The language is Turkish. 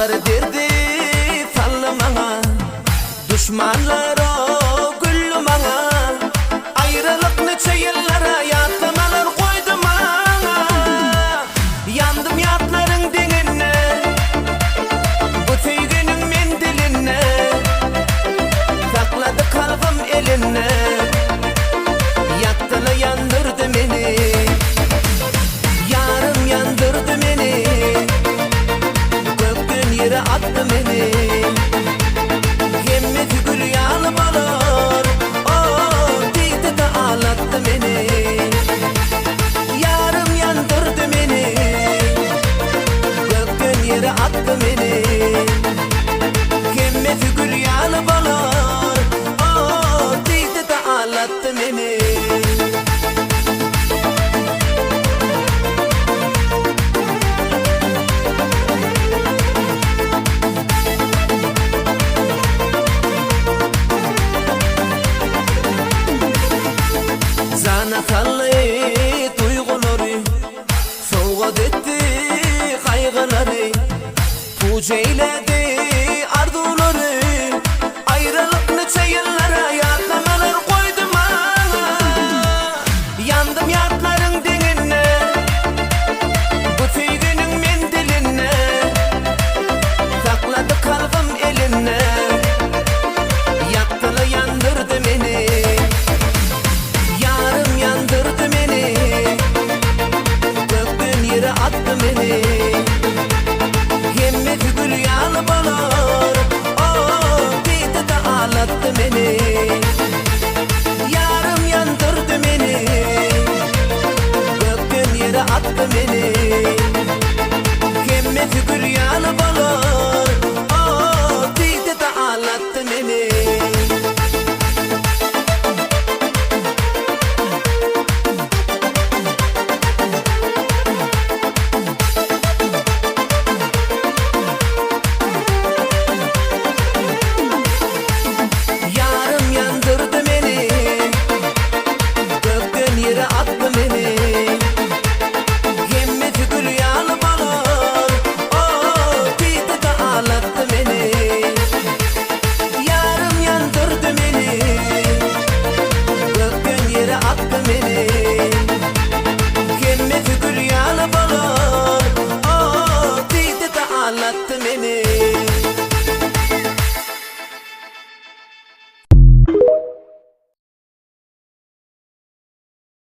Ağır derdi sallı bana, düşmanlar o güllü bana. Ayrılık neçe yıllara yatlamalar koydu bana. Yandım yatların denine, bu sevginin mendiline. Sakladı kalbim eline, yaktıla yandırdı beni. Yarım yandırdı beni, gökten yere attı beni. Hemmeti gül yağlı balır, o diydi de ağlattı beni. Yarım yandırdı beni, gökten yere attı beni. Hemmeti gül yağlı balır, o diydi de ağlattı beni. Zanakallı duyguları soğuk etti kaygıları, puc eyledi arzuları. Ayrılık neçe yıllara yatlamalar koydu bana. Yandım yatların denine, bu sevginin mendiline. Sakladı kalbim eline, yaktıla yandırdı beni. Yarım yandırdı beni, gökten yere attı beni. Hemmeti gül yağlı balır, o diydi de ağlattı beni. Yarım yandırdı beni, gökten yere attı beni. Hemmeti gül yağlı balır, o diydi de ağlattı beni. Yarım yandırdı beni, gökten yere attı beni. Hemmeti gül yağlı balır, o diydi de ağlattı beni. Yarım yandırdı beni, gökten yere attı beni. Hemmeti gül yağlı balır, o diydi de ağlattı beni.